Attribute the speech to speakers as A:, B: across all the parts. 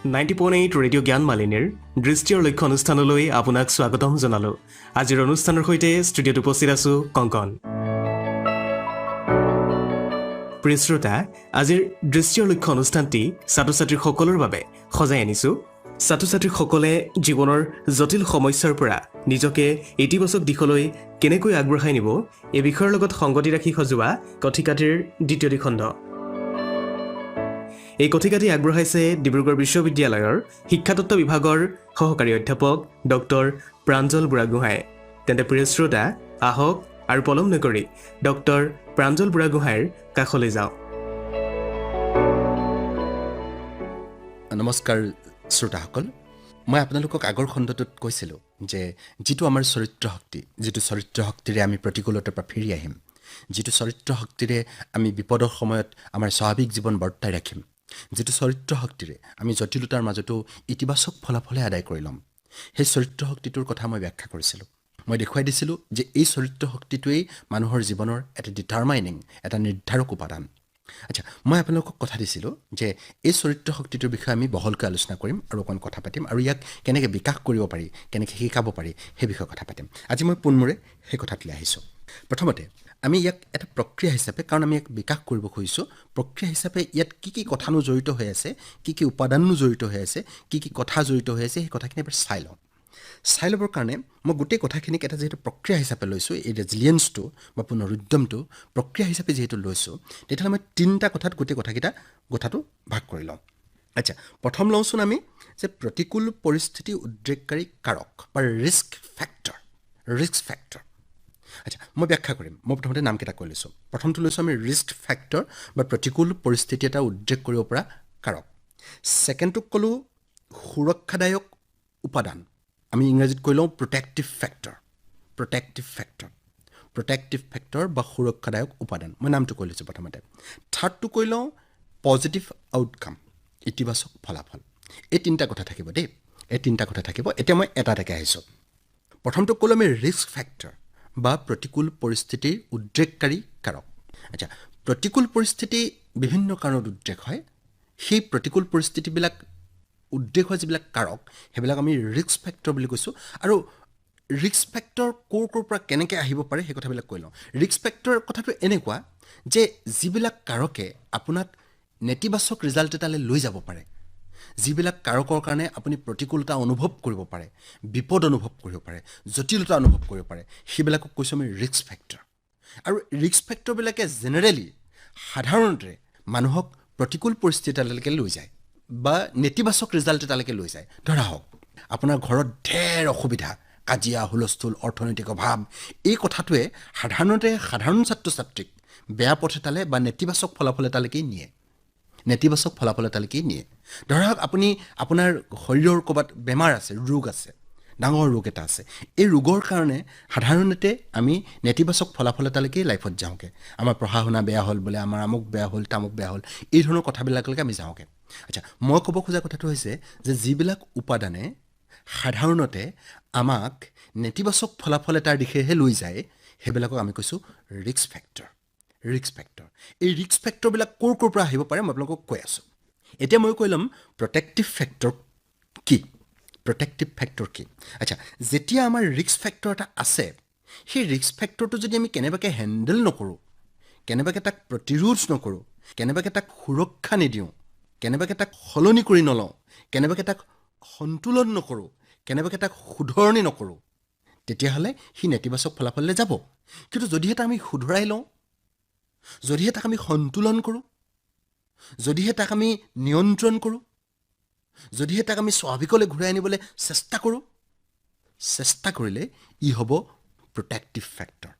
A: 90.8 radio' জ্ঞান মালিনীৰ দৃষ্টিৰ লক্ষ্য অনুষ্ঠানলৈ আপোনাক স্বাগতম জনালোঁ। আজিৰ অনুষ্ঠানৰ সৈতে ষ্টুডিঅ'ত উপস্থিত আছোঁ কংকন। প্ৰিয় শ্ৰোতা, আজিৰ দৃষ্টিৰ লক্ষ্য অনুষ্ঠানটি ছাত্ৰ ছাত্ৰীসকলৰ বাবে সজাই আনিছোঁ। ছাত্ৰ ছাত্ৰীসকলে জীৱনৰ জটিল সমস্যাৰ পৰা নিজকে ইতিবাচক দিশলৈ কেনেকৈ আগবঢ়াই নিব এই বিষয়ৰ লগত সংগতি ৰাখি সজোৱা কথিকাটিৰ দ্বিতীয়টি খণ্ড। এই কথিকাটি আগবঢ়াইছে ডিব্ৰুগড় বিশ্ববিদ্যালয়ৰ শিক্ষাতত্ত্ব বিভাগৰ সহকাৰী অধ্যাপক ডক্টৰ প্ৰাঞ্জল বুঢ়াগোহাঁই। তেন্তে প্ৰিয় শ্ৰোতা, আহক আৰু পলম নকৰি ডক্টৰ প্ৰাঞ্জল বুঢ়াগোহাঁইৰ কাষলৈ যাওঁ।
B: নমস্কাৰ শ্ৰোতাসকল, মই আপোনালোকক আগৰ খণ্ডটোত কৈছিলোঁ যে যিটো আমাৰ চৰিত্ৰ শক্তি, যিটো চৰিত্ৰ শক্তিৰে আমি প্ৰতিকূলতাৰ পৰা ফিৰি আহিম, যিটো চৰিত্ৰ শক্তিৰে আমি বিপদৰ সময়ত আমাৰ স্বাভাৱিক জীৱন বৰ্তাই ৰাখিম, যিটো চৰিত্ৰ শক্তিৰে আমি জটিলতাৰ মাজতো ইতিবাচক ফলাফলে আদায় কৰি ল'ম, সেই চৰিত্ৰ শক্তিটোৰ কথা মই ব্যাখ্যা কৰিছিলোঁ। মই দেখুৱাই দিছিলোঁ যে এই চৰিত্ৰ শক্তিটোৱেই মানুহৰ জীৱনৰ এটা ডিটাৰমাইনিং, এটা নিৰ্ধাৰক উপাদান। আচ্ছা, মই আপোনালোকক কথা দিছিলোঁ যে এই চৰিত্ৰ শক্তিটোৰ বিষয়ে আমি বহলকৈ আলোচনা কৰিম আৰু অকণ কথা পাতিম আৰু ইয়াক কেনেকৈ বিকাশ কৰিব পাৰি, কেনেকৈ শিকাব পাৰি সেই বিষয়ে কথা পাতিম। আজি মই পোনমোৰে সেই কথাটোলৈ আহিছোঁ। প্ৰথমতে আমি ইয়াক এটা প্ৰক্ৰিয়া হিচাপে, কাৰণ আমি ইয়াক বিকাশ কৰিব খুজিছোঁ, প্ৰক্ৰিয়া হিচাপে ইয়াত কি কি কথানো জড়িত হৈ আছে, কি কি উপাদানো জড়িত হৈ আছে, কি কি কথা জড়িত হৈ আছে, সেই কথাখিনি এবাৰ চাই লওঁ। চাই ল'বৰ কাৰণে মই গোটেই কথাখিনিক এটা যিহেতু প্ৰক্ৰিয়া হিচাপে লৈছোঁ, এই ৰেজিলিয়েঞ্চটো বা পুনৰুদ্যমটো প্ৰক্ৰিয়া হিচাপে যিহেতু লৈছোঁ, তেতিয়াহ'লে মই তিনিটা কথাত গোটেই কথাটো ভাগ কৰি লওঁ। আচ্ছা, প্ৰথম লওঁচোন আমি যে প্ৰতিকূল পৰিস্থিতি উদ্ৰেককাৰী কাৰক বা ৰিস্ক ফেক্টৰ। আচ্ছা, মই ব্যাখ্যা কৰিম। মই প্ৰথমতে নামকেইটা কৈ লৈছোঁ। প্ৰথমটো লৈছোঁ আমি ৰিস্ক ফেক্টৰ বা প্ৰতিকূল পৰিস্থিতি এটা উদ্ৰেক কৰিব পৰা কাৰক। ছেকেণ্ডটোক ক'লোঁ সুৰক্ষাদায়ক উপাদান, আমি ইংৰাজীত কৈ লওঁ প্ৰটেক্টিভ ফেক্টৰ বা সুৰক্ষাদায়ক উপাদান। মই নামটো কৈ লৈছোঁ প্ৰথমতে। থাৰ্ডটো কৈ লওঁ পজিটিভ আউটকাম, ইতিবাচক ফলাফল। এই তিনিটা কথা থাকিব দেই, এই তিনিটা কথা থাকিব। এতিয়া মই এটা এটাকৈ আহিছোঁ। প্ৰথমটো ক'লোঁ আমি ৰিস্ক ফেক্টৰ বা প্ৰতিকূল পৰিস্থিতিৰ উদ্ৰেককাৰী কাৰক। আচ্ছা, প্ৰতিকূল পৰিস্থিতি বিভিন্ন কাৰণত উদ্ৰেক হয়। সেই প্ৰতিকূল পৰিস্থিতিবিলাক উদ্ৰেক হোৱা যিবিলাক কাৰক, সেইবিলাক আমি ৰিস্ক ফেক্টৰ বুলি কৈছোঁ। আৰু ৰিস্ক ফেক্টৰ ক'ৰ পৰা কেনেকৈ আহিব পাৰে সেই কথাবিলাক কৈ লওঁ। ৰিস্ক ফেক্টৰ কথাটো এনেকুৱা যে যিবিলাক কাৰকে আপোনাক নেতিবাচক ৰিজাল্ট এটালৈ লৈ যাব পাৰে, যিবিলাক কাৰকৰ কাৰণে আপুনি প্ৰতিকূলতা অনুভৱ কৰিব পাৰে, বিপদ অনুভৱ কৰিব পাৰে, জটিলতা অনুভৱ কৰিব পাৰে, সেইবিলাকক কৈছোঁ আমি ৰিস্ক ফেক্টৰ। আৰু ৰিস্ক ফেক্টৰবিলাকে জেনেৰেলি সাধাৰণতে মানুহক প্ৰতিকূল পৰিস্থিতি এটালৈকে লৈ যায় বা নেতিবাচক ৰিজাল্ট এটালৈকে লৈ যায়। ধৰা হওক, আপোনাৰ ঘৰত ঢেৰ অসুবিধা, কাজিয়া, হুলস্থুল, অৰ্থনৈতিক অভাৱ, এই কথাটোৱে সাধাৰণ ছাত্ৰ ছাত্ৰীক বেয়া পথ এটালৈ বা নেতিবাচক ফলাফল এটালৈকে নিয়ে। ধৰা হওক, আপোনাৰ শৰীৰৰ ক'ৰবাত বেমাৰ আছে, ৰোগ আছে, ডাঙৰ ৰোগ এটা আছে। এই ৰোগৰ কাৰণে সাধাৰণতে আমি নেতিবাচক ফলাফল এটালৈকে লাইফত যাওঁগৈ। আমাৰ পঢ়া শুনা বেয়া হ'ল বোলে, আমাৰ আমুক বেয়া হ'ল, তামুক বেয়া হ'ল, এই ধৰণৰ কথাবিলাকলৈকে আমি যাওঁগৈ। আচ্ছা, মই ক'ব খোজা কথাটো হৈছে যে যিবিলাক উপাদানে সাধাৰণতে আমাক নেতিবাচক ফলাফল এটাৰ দিশেহে লৈ যায়, সেইবিলাকক আমি কৈছোঁ ৰিস্ক ফেক্টৰ। এই ৰিস্ক ফেক্টৰবিলাক ক'ৰ পৰা আহিব পাৰে মই আপোনালোকক কৈ আছোঁ। এতিয়া মই কৈ ল'ম প্ৰটেক্টিভ ফেক্টৰ কি। আচ্ছা, যেতিয়া আমাৰ ৰিস্ক ফেক্টৰ এটা আছে, সেই ৰিস্ক ফেক্টৰটো যদি আমি কেনেবাকৈ হেণ্ডেল নকৰোঁ, কেনেবাকৈ তাক প্ৰতিৰোধ নকৰোঁ, কেনেবাকৈ তাক সুৰক্ষা নিদিওঁ, কেনেবাকৈ তাক সলনি কৰি নলওঁ, কেনেবাকৈ তাক সন্তুলন নকৰোঁ, কেনেবাকৈ তাক শুধৰণি নকৰোঁ, তেতিয়াহ'লে সি নেতিবাচক ফলাফললৈ যাব। কিন্তু যদিহে তাক আমি শুধৰাই লওঁ, যদিহে তাক আমি সন্তুলন কৰোঁ, যদিহে তাক আমি নিয়ন্ত্ৰণ কৰোঁ, যদিহে তাক আমি স্বাভাৱিকলৈ ঘূৰাই আনিবলৈ চেষ্টা কৰিলে ই হ'ব প্ৰটেক্টিভ ফেক্টৰ।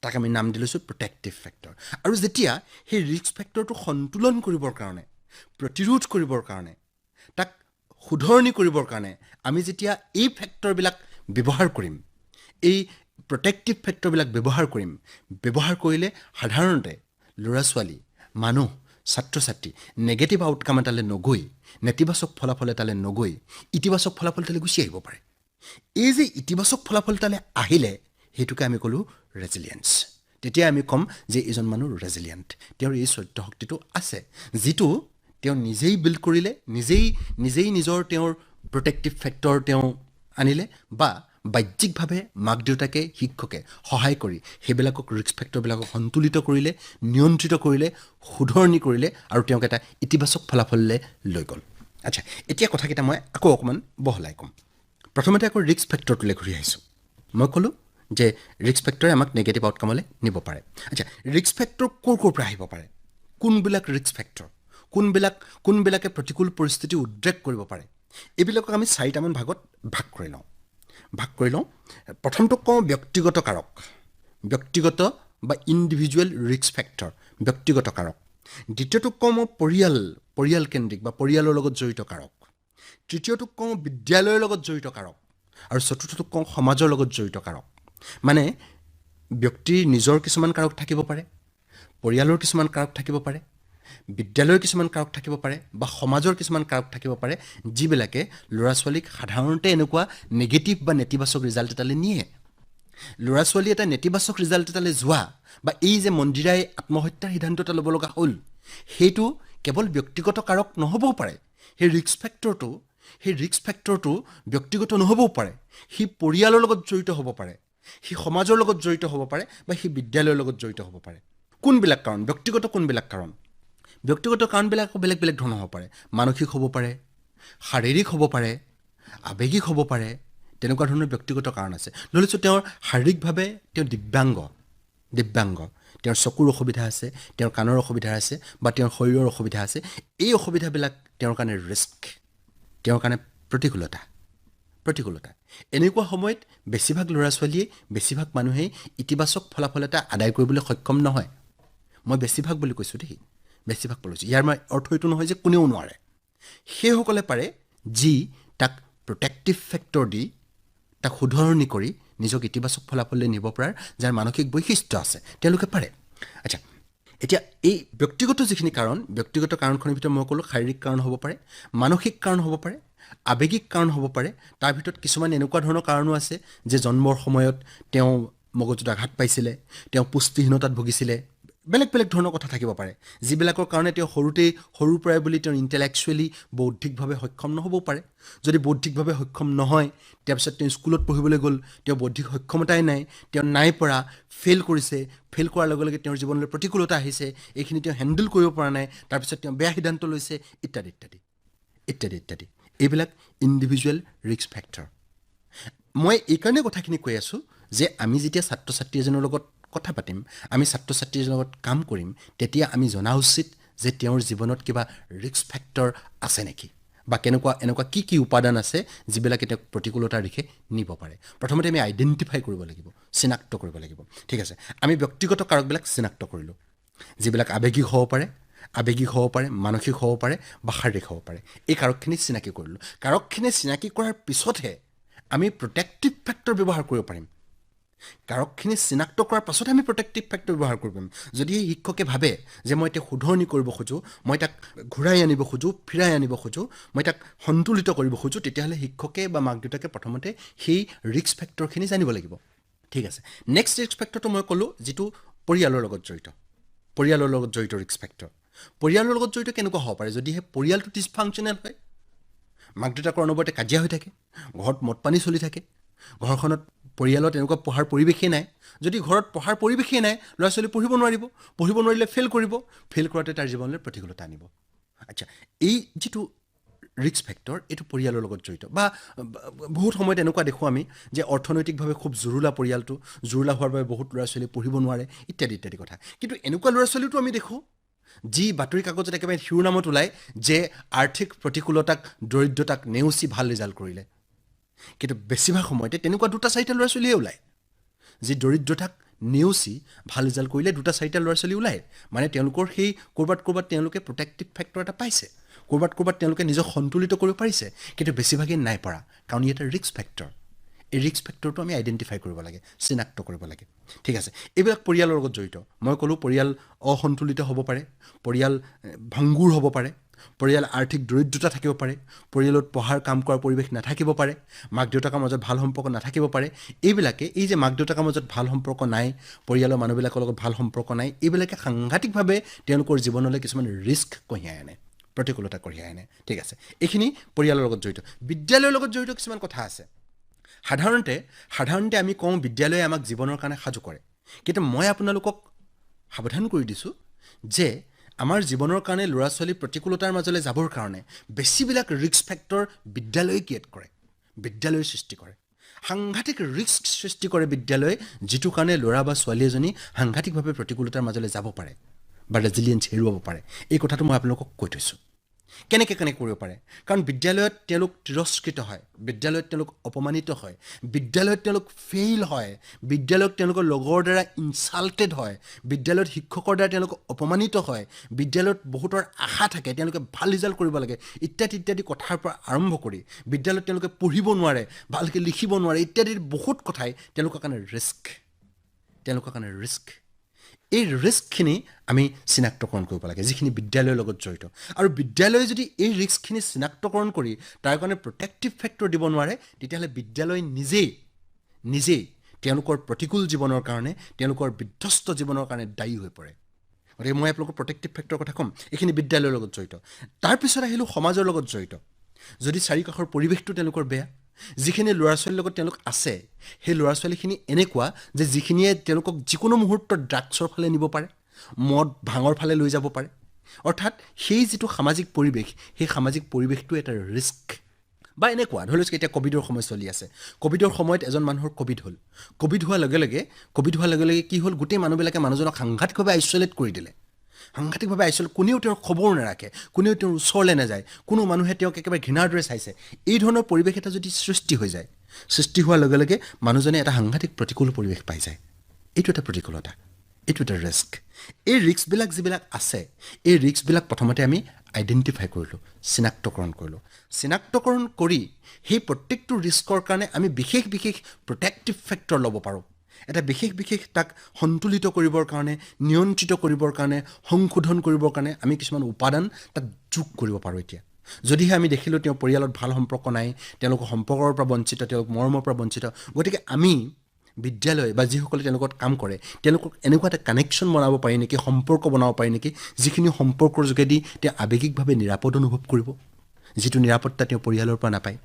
B: তাক আমি নাম দি লৈছোঁ প্ৰটেক্টিভ ফেক্টৰ। আৰু যেতিয়া সেই ৰিস্ক ফেক্টৰটো সন্তুলন কৰিবৰ কাৰণে, প্ৰতিৰোধ কৰিবৰ কাৰণে, তাক শুধৰণি কৰিবৰ কাৰণে আমি যেতিয়া এই ফেক্টৰবিলাক ব্যৱহাৰ কৰিম, এই প্ৰটেক্টিভ ফেক্টৰবিলাক ব্যৱহাৰ কৰিলে সাধাৰণতে ল'ৰা ছোৱালী, মানুহ, ছাত্ৰ ছাত্ৰী নেগেটিভ আউটকাম এটালৈ নগৈ, নেতিবাচক ফলাফল এটালৈ নগৈ ইতিবাচক ফলাফল এটালৈ গুচি আহিব পাৰে। এই যে ইতিবাচক ফলাফল এটালৈ আহিলে, সেইটোকে আমি ক'লোঁ ৰেজিলিয়েঞ্চ। তেতিয়া আমি ক'ম যে এইজন মানুহ ৰেজিলিয়েণ্ট, তেওঁৰ এই চৰিত্ৰ শক্তিটো আছে, যিটো তেওঁ নিজেই বিল্ড কৰিলে, নিজেই নিজৰ তেওঁৰ প্ৰটেক্টিভ ফেক্টৰ তেওঁ আনিলে, বা বাহ্যিকভাৱে মাক দেউতাকে শিক্ষকে সহায় কৰি সেইবিলাকক ৰিস্ক ফেক্টৰবিলাকক সন্তুলিত কৰিলে, নিয়ন্ত্ৰিত কৰিলে, শুধৰণি কৰিলে আৰু তেওঁক এটা ইতিবাচক ফলাফললৈ লৈ গ'ল। আচ্ছা, এতিয়া কথাকেইটা মই আকৌ অকণমান বহলাই ক'ম। প্ৰথমতে আকৌ ৰিস্ক ফেক্টৰটোলৈ ঘূৰি আহিছোঁ। মই ক'লোঁ যে ৰিস্ক ফেক্টৰে আমাক নেগেটিভ আউটকামলৈ নিব পাৰে। আচ্ছা, ৰিস্ক ফেক্টৰ ক'ৰ পৰা আহিব পাৰে? কোনবিলাক ৰিস্ক ফেক্টৰ, কোনবিলাকে প্ৰতিকূল পৰিস্থিতি উদ্ৰেক কৰিব পাৰে? এইবিলাকক আমি 4টামান ভাগত ভাগ কৰি লওঁ। প্ৰথমটো কওঁ ব্যক্তিগত কাৰক, ব্যক্তিগত বা ইণ্ডিভিজুৱেল ৰিস্ক ফেক্টৰ, ব্যক্তিগত কাৰক। দ্বিতীয়টোক কওঁ মই পৰিয়ালকেন্দ্ৰিক বা পৰিয়ালৰ লগত জড়িত কাৰক। তৃতীয়টোক কওঁ বিদ্যালয়ৰ লগত জড়িত কাৰক। আৰু চতুৰ্থটোক কওঁ সমাজৰ লগত জড়িত কাৰক। মানে ব্যক্তিৰ নিজৰ কিছুমান কাৰক থাকিব পাৰে, পৰিয়ালৰ কিছুমান কাৰক থাকিব পাৰে, বিদ্যালয়ৰ কিছুমান কাৰক থাকিব পাৰে, বা সমাজৰ কিছুমান কাৰক থাকিব পাৰে, যিবিলাকে ল'ৰা ছোৱালীক সাধাৰণতে এনেকুৱা নেগেটিভ বা নেতিবাচক ৰিজাল্ট এটালৈ নিয়ে। ল'ৰা ছোৱালী এটা নেতিবাচক ৰিজাল্ট এটালৈ যোৱা, বা এই যে মন্দিৰাই আত্মহত্যাৰ সিদ্ধান্ত এটা ল'ব লগা হ'ল, সেইটো কেৱল ব্যক্তিগত কাৰক নহ'বও পাৰে। সেই ৰিস্ক ফেক্টৰটো ব্যক্তিগত নহ'বও পাৰে, সি পৰিয়ালৰ লগত জড়িত হ'ব পাৰে, সি সমাজৰ লগত জড়িত হ'ব পাৰে, বা সি বিদ্যালয়ৰ লগত জড়িত হ'ব পাৰে। কোনবিলাক কাৰণ? কোনবিলাক কাৰণ? ব্যক্তিগত কাৰণবিলাক আকৌ বেলেগ বেলেগ ধৰণৰ হ'ব পাৰে। মানসিক হ'ব পাৰে, শাৰীৰিক হ'ব পাৰে, আৱেগিক হ'ব পাৰে, তেনেকুৱা ধৰণৰ ব্যক্তিগত কাৰণ আছে। ধৰি লৈছোঁ তেওঁৰ শাৰীৰিকভাৱে তেওঁ দিব্যাংগ, তেওঁৰ চকুৰ অসুবিধা আছে, তেওঁৰ কাণৰ অসুবিধা আছে, বা তেওঁৰ শৰীৰৰ অসুবিধা আছে। এই অসুবিধাবিলাক তেওঁৰ কাৰণে ৰিস্ক, তেওঁৰ কাৰণে প্ৰতিকূলতা। এনেকুৱা সময়ত বেছিভাগ ল'ৰা ছোৱালীয়ে, বেছিভাগ মানুহেই ইতিবাচক ফলাফল এটা আদায় কৰিবলৈ সক্ষম নহয়। মই বেছিভাগ বুলি কৈছোঁ দেই, বেছিভাগ কৈছোঁ। ইয়াৰ অৰ্থ এইটো নহয় যে কোনেও নোৱাৰে। সেইসকলে পাৰে যি তাক প্ৰটেক্টিভ ফেক্টৰ দি, তাক শুধৰণি কৰি নিজক ইতিবাচক ফলাফললৈ নিব পৰাৰ যাৰ মানসিক বৈশিষ্ট্য আছে, তেওঁলোকে পাৰে। আচ্ছা, এতিয়া এই ব্যক্তিগত যিখিনি কাৰণ, ব্যক্তিগত কাৰণখনৰ ভিতৰত মই ক'লোঁ শাৰীৰিক কাৰণ হ'ব পাৰে, মানসিক কাৰণ হ'ব পাৰে, আৱেগিক কাৰণ হ'ব পাৰে। তাৰ ভিতৰত কিছুমান এনেকুৱা ধৰণৰ কাৰণো আছে যে জন্মৰ সময়ত তেওঁ মগজুত আঘাত পাইছিলে, তেওঁ পুষ্টিহীনতাত ভুগিছিলে, বেলেগ ধৰণৰ কথা থাকিব পাৰে, যিবিলাকৰ কাৰণে তেওঁ সৰুৰ পৰাই বুলি তেওঁ ইণ্টেলেকচুৱেলি বৌদ্ধিকভাৱে সক্ষম নহ'বও পাৰে। যদি বৌদ্ধিকভাৱে সক্ষম নহয়, তাৰপিছত তেওঁ স্কুলত পঢ়িবলৈ গ'ল, তেওঁ বৌদ্ধিক সক্ষমতাই নাই, তেওঁ নাই পৰা, ফেইল কৰিছে, ফেইল কৰাৰ লগে লগে তেওঁৰ জীৱনলৈ প্ৰতিকূলতা আহিছে, এইখিনি তেওঁ হেণ্ডেল কৰিব পৰা নাই, তাৰপিছত তেওঁ বেয়া সিদ্ধান্ত লৈছে, ইত্যাদি। এইবিলাক ইণ্ডিভিজুৱেল ৰিস্ক ফেক্টৰ। মই এইকাৰণে কথাখিনি কৈ আছোঁ যে আমি যেতিয়া ছাত্ৰ ছাত্ৰী এজনৰ লগত কথা পাতিম, আমি ছাত্ৰ ছাত্ৰীজনৰ লগত কাম কৰিম, তেতিয়া আমি জনা উচিত যে তেওঁৰ জীৱনত কিবা ৰিস্ক ফেক্টৰ আছে নেকি, বা এনেকুৱা কি উপাদান আছে যিবিলাকে তেওঁক প্ৰতিকূলতাৰ দিশে নিব পাৰে। প্ৰথমতে আমি আইডেণ্টিফাই কৰিব লাগিব, চিনাক্ত কৰিব লাগিব। ঠিক আছে, আমি ব্যক্তিগত কাৰকবিলাক চিনাক্ত কৰিলোঁ, যিবিলাক আৱেগিক হ'ব পাৰে, মানসিক হ'ব পাৰে, বা শাৰীৰিক হ'ব পাৰে। এই কাৰকখিনি চিনাকি কৰিলোঁ। কাৰকখিনি চিনাকি কৰাৰ পিছতহে আমি প্ৰটেক্টিভ ফেক্টৰ ব্যৱহাৰ কৰিব পাৰিম। কাৰকখিনি চিনাক্ত কৰাৰ পাছতহে আমি প্ৰটেক্টিভ ফেক্টৰ ব্যৱহাৰ কৰিব পাৰিম। যদি এই শিক্ষকে ভাবে যে মই এতিয়া শুধৰণি কৰিব খোজোঁ, মই তাক ঘূৰাই আনিব খোজোঁ, ফিৰাই আনিব খোজোঁ, মই তাক সন্তুলিত কৰিব খোজোঁ, তেতিয়াহ'লে শিক্ষকে বা মাক দেউতাকে প্ৰথমতে সেই ৰিস্ক ফেক্টৰখিনি জানিব লাগিব। ঠিক আছে, নেক্সট ৰিস্ক ফেক্টৰটো মই ক'লোঁ যিটো পৰিয়ালৰ লগত জড়িত ৰিস্ক ফেক্টৰ। পৰিয়ালৰ লগত জড়িত কেনেকুৱা হ'ব পাৰে? যদিহে পৰিয়ালটো ডিছফাংচনেল হয়, মাক দেউতাকৰ অনবৰতে কাজিয়া হৈ থাকে, ঘৰত মদ পানী চলি থাকে, ঘৰখনত পৰিয়ালত এনেকুৱা পঢ়াৰ পৰিৱেশেই নাই। যদি ঘৰত পঢ়াৰ পৰিৱেশেই নাই, ল'ৰা ছোৱালী পঢ়িব নোৱাৰিলে ফেইল কৰোঁতে তাৰ জীৱনলৈ প্ৰতিকূলতা আনিব। আচ্ছা, এই যিটো ৰিস্ক ফেক্টৰ, এইটো পৰিয়ালৰ লগত জড়িত। বা বহুত সময়ত এনেকুৱা দেখোঁ আমি যে অৰ্থনৈতিকভাৱে খুব জুৰুলা পৰিয়ালটো, জুৰুলা হোৱাৰ বাবে বহুত ল'ৰা ছোৱালী পঢ়িব নোৱাৰে, ইত্যাদি কথা। কিন্তু এনেকুৱা ল'ৰা ছোৱালীটো আমি দেখোঁ যি বাতৰি কাকতত একেবাৰে শিৰোনামত ওলায় যে আৰ্থিক প্ৰতিকূলতাক, দৰিদ্ৰতাক নেওচি ভাল ৰিজাল্ট কৰিলে। কিন্তু বেছিভাগ সময়তে তেনেকুৱা 2-4টা ল'ৰা ছোৱালীয়ে ওলায় যি দৰিদ্ৰতাক নেওচি ভাল ৰিজাল্ট কৰিলে। 2-4টা ল'ৰা ছোৱালী ওলায়, মানে তেওঁলোকৰ সেই ক'ৰবাত তেওঁলোকে প্ৰটেক্টিভ ফেক্টৰ এটা পাইছে, ক'ৰবাত তেওঁলোকে নিজক সন্তুলিত কৰিব পাৰিছে, কিন্তু বেছিভাগেই নাই পৰা, কাৰণ ই এটা ৰিস্ক ফেক্টৰ। এই ৰিস্ক ফেক্টৰটো আমি আইডেণ্টিফাই কৰিব লাগে, চিনাক্ত কৰিব লাগে। ঠিক আছে, এইবিলাক পৰিয়ালৰ লগত জড়িত। মই ক'লোঁ পৰিয়াল অসন্তুলিত হ'ব পাৰে, পৰিয়াল ভংগুৰ হ'ব পাৰে, পৰিয়াল আৰ্থিক দৰিদ্ৰতা থাকিব পাৰে, পৰিয়ালত পঢ়াৰ কাম কৰাৰ পৰিৱেশ নাথাকিব পাৰে, মাক দেউতাকৰ মাজত ভাল সম্পৰ্ক নাথাকিব পাৰে। এইবিলাকে, এই যে মাক দেউতাকৰ মাজত ভাল সম্পৰ্ক নাই, পৰিয়ালৰ মানুহবিলাকৰ লগত ভাল সম্পৰ্ক নাই, এইবিলাকে সাংঘাতিকভাৱে তেওঁলোকৰ জীৱনলৈ কিছুমান ৰিস্ক কঢ়িয়াই আনে, প্ৰতিকূলতা কঢ়িয়াই আনে ঠিক আছে এইখিনি পৰিয়ালৰ লগত জড়িত বিদ্যালয়ৰ লগত জড়িত কিছুমান কথা আছে সাধাৰণতে আমি কওঁ বিদ্যালয়ে আমাক জীৱনৰ কাৰণে সাজু কৰে কিন্তু মই আপোনালোকক সাৱধান কৰি দিছোঁ যে আমাৰ জীৱনৰ কাৰণে ল'ৰা ছোৱালী প্ৰতিকূলতাৰ মাজলৈ যাবৰ কাৰণে বেছিবিলাক ৰিস্ক ফেক্টৰ বিদ্যালয়ে ক্ৰিয়েট কৰে বিদ্যালয়ে সৃষ্টি কৰে সাংঘাতিক ৰিস্ক সৃষ্টি কৰে বিদ্যালয়ে যিটো কাৰণে ল'ৰা বা ছোৱালী এজনী সাংঘাতিকভাৱে প্ৰতিকূলতাৰ মাজলৈ যাব পাৰে বা ৰেজিলিয়েঞ্চ হেৰুৱাব পাৰে এই কথাটো মই আপোনালোকক কৈ থৈছোঁ কেনেকৈ কৰিব পাৰে কাৰণ বিদ্যালয়ত তেওঁলোক তিৰস্কৃত হয় বিদ্যালয়ত তেওঁলোক অপমানিত হয় বিদ্যালয়ত তেওঁলোক ফেইল হয় বিদ্যালয়ত তেওঁলোকৰ লগৰ দ্বাৰা ইনচাল্টেড হয় বিদ্যালয়ত শিক্ষকৰ দ্বাৰা তেওঁলোক অপমানিত হয় বিদ্যালয়ত বহুতৰ আশা থাকে তেওঁলোকে ভাল ৰিজাল্ট কৰিব লাগে ইত্যাদি কথাৰ পৰা আৰম্ভ কৰি বিদ্যালয়ত তেওঁলোকে পঢ়িব নোৱাৰে ভালকৈ লিখিব নোৱাৰে ইত্যাদি বহুত কথাই তেওঁলোকৰ কাৰণে ৰিস্ক এই ৰিস্কখিনি আমি চিনাক্তকৰণ কৰিব লাগে যিখিনি বিদ্যালয়ৰ লগত জড়িত আৰু বিদ্যালয়ে যদি এই ৰিস্কখিনি চিনাক্তকৰণ কৰি তাৰ কাৰণে প্ৰটেক্টিভ ফেক্টৰ দিব নোৱাৰে তেতিয়াহ'লে বিদ্যালয় নিজেই তেওঁলোকৰ প্ৰতিকূল জীৱনৰ কাৰণে তেওঁলোকৰ বিধ্বস্ত জীৱনৰ কাৰণে দায়ী হৈ পৰে গতিকে মই আপোনালোকৰ প্ৰটেক্টিভ ফেক্টৰৰ কথা ক'ম এইখিনি বিদ্যালয়ৰ লগত জড়িত তাৰপিছত আহিলোঁ সমাজৰ লগত জড়িত যদি চাৰিকাষৰ পৰিৱেশটো তেওঁলোকৰ বেয়া যিখিনি ল'ৰা ছোৱালীৰ লগত তেওঁলোক আছে সেই ল'ৰা ছোৱালীখিনি এনেকুৱা যে যিখিনিয়ে তেওঁলোকক যিকোনো মুহূৰ্তত ড্ৰাগছৰ ফালে নিব পাৰে মদ ভাঙৰ ফালে লৈ যাব পাৰে অৰ্থাৎ সেই যিটো সামাজিক পৰিৱেশ সেই সামাজিক পৰিৱেশটো এটা ৰিস্ক বা এনেকুৱা ধৰি লওক এতিয়া ক'ভিডৰ সময় চলি আছে ক'ভিডৰ সময়ত এজন মানুহৰ ক'ভিড হোৱাৰ লগে লগে কি হ'ল গোটেই মানুহবিলাকে মানুহজনক সাংঘাতিকভাৱে আইচলেট কৰি দিলে কোনেও তেওঁৰ খবৰ নাৰাখে কোনেও তেওঁৰ ওচৰলৈ নাযায় কোনো মানুহে তেওঁক একেবাৰে ঘৃণাৰ দৰে চাইছে এই ধৰণৰ পৰিৱেশ এটা যদি সৃষ্টি হোৱাৰ লগে লগে মানুহজনে এটা সাংঘাতিক প্ৰতিকূল পৰিৱেশ পাই যায় এইটো এটা প্ৰতিকূলতা এইটো এটা ৰিস্ক এই ৰিস্কবিলাক যিবিলাক আছে এই ৰিস্কবিলাক প্ৰথমতে আমি আইডেণ্টিফাই কৰিলোঁ চিনাক্তকৰণ কৰি সেই প্ৰত্যেকটো ৰিস্কৰ কাৰণে আমি বিশেষ প্ৰটেক্টিভ ফেক্টৰ ল'ব পাৰোঁ এটা বিশেষ তাক সন্তুলিত কৰিবৰ কাৰণে নিয়ন্ত্ৰিত কৰিবৰ কাৰণে সংশোধন কৰিবৰ কাৰণে আমি কিছুমান উপাদান তাত যোগ কৰিব পাৰোঁ এতিয়া যদিহে আমি দেখিলোঁ তেওঁ পৰিয়ালত ভাল সম্পৰ্ক নাই তেওঁলোকৰ সম্পৰ্কৰ পৰা বঞ্চিত তেওঁলোক মৰমৰ পৰা বঞ্চিত গতিকে আমি বিদ্যালয় বা যিসকলে তেওঁলোকত কাম কৰে তেওঁলোকক এনেকুৱা এটা কানেকশ্যন বনাব পাৰি নেকি সম্পৰ্ক বনাব পাৰি নেকি যিখিনি সম্পৰ্কৰ যোগেদি তেওঁ আৱেগিকভাৱে নিৰাপদ অনুভৱ কৰিব যিটো নিৰাপত্তা তেওঁ পৰিয়ালৰ পৰা নাপায়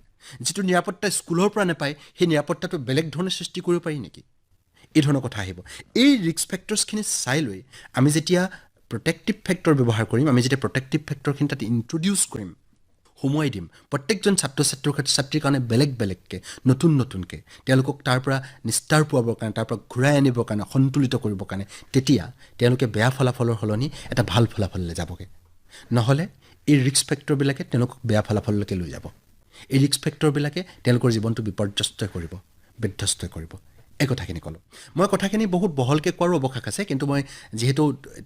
B: যিটো নিৰাপত্তা স্কুলৰ পৰা নাপায় সেই নিৰাপত্তাটো বেলেগ ধৰণে সৃষ্টি কৰিব পাৰি নেকি এই ধৰণৰ কথা আহিব এই ৰিস্ক ফেক্টৰছখিনি চাই লৈ আমি যেতিয়া প্ৰটেক্টিভ ফেক্টৰ ব্যৱহাৰ কৰিম আমি যেতিয়া প্ৰটেক্টিভ ফেক্টৰখিনি তাত ইণ্ট্ৰডিউচ কৰিম সোমোৱাই দিম প্ৰত্যেকজন ছাত্ৰীৰ কাৰণে বেলেগকৈ নতুনকৈ তেওঁলোকক তাৰ পৰা নিস্তাৰ পোৱাবৰ কাৰণে তাৰ পৰা ঘূৰাই আনিবৰ কাৰণে সন্তুলিত কৰিবৰ কাৰণে তেতিয়া তেওঁলোকে বেয়া ফলাফলৰ সলনি এটা ভাল ফলাফললৈ যাবগৈ নহ'লে এই ৰিস্ক ফেক্টৰবিলাকে তেওঁলোকক বেয়া ফলাফললৈকে লৈ যাব এই ৰিস্ক ফেক্টৰবিলাকে তেওঁলোকৰ জীৱনটো বিপৰ্যস্ত বিধ্বস্ত কৰিব এই কথাখিনি ক'লোঁ মই কথাখিনি বহুত বহলকৈ কোৱাৰো অৱকাশ আছে কিন্তু মই যিহেতু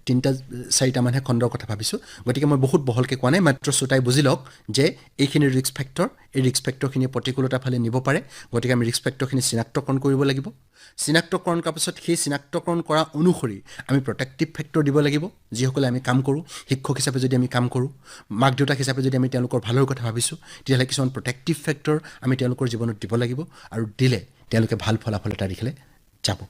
B: 3-4টামানহে খণ্ডৰ কথা ভাবিছোঁ গতিকে মই বহুত বহলকৈ কোৱা নাই মাত্ৰ শ্ৰোতাই বুজি লওক যে এইখিনি ৰিস্ক ফেক্টৰ এই ৰিস্ক ফেক্টৰখিনিয়ে প্ৰতিকূলতাৰ ফালে নিব পাৰে গতিকে আমি ৰিস্ক ফেক্টৰখিনি চিনাক্তকৰণ কৰিব লাগিব চিনাক্তকৰণ কৰাৰ পিছত সেই চিনাক্তকৰণ কৰা অনুসৰি আমি প্ৰটেক্টিভ ফেক্টৰ দিব লাগিব যিসকলে আমি কাম কৰোঁ শিক্ষক হিচাপে যদি আমি কাম কৰোঁ মাক দেউতাক হিচাপে যদি আমি তেওঁলোকৰ ভালৰ কথা ভাবিছোঁ তেতিয়াহ'লে কিছুমান প্ৰটেক্টিভ ফেক্টৰ আমি তেওঁলোকৰ জীৱনত দিব লাগিব আৰু দিলে তেওঁলোকে ভাল ফলাফল এটা দেখিলে যাব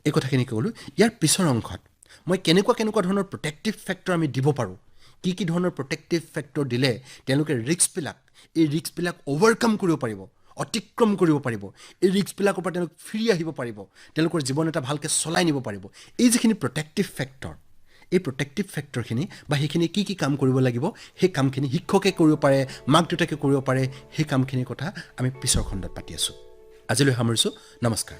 B: এই কথাখিনি ক'লোঁ ইয়াৰ পিছৰ অংশত মই কেনেকুৱা ধৰণৰ প্ৰটেক্টিভ ফেক্টৰ আমি দিব পাৰোঁ কি ধৰণৰ প্ৰটেক্টিভ ফেক্টৰ দিলে তেওঁলোকে ৰিস্কবিলাক অভাৰকাম কৰিব পাৰিব অতিক্ৰম কৰিব পাৰিব এই ৰিস্কবিলাকৰ পৰা তেওঁলোক ফ্ৰী আহিব পাৰিব তেওঁলোকৰ জীৱন এটা ভালকৈ চলাই নিব পাৰিব এই যিখিনি প্ৰটেক্টিভ ফেক্টৰ এই প্ৰটেক্টিভ ফেক্টৰখিনি বা সেইখিনি কি কাম কৰিব লাগিব সেই কামখিনি শিক্ষকে কৰিব পাৰে মাক দেউতাকে কৰিব পাৰে সেই কামখিনিৰ কথা আমি পিছৰ খণ্ডত পাতি আছোঁ আজিলৈ সামৰিছোঁ নমস্কাৰ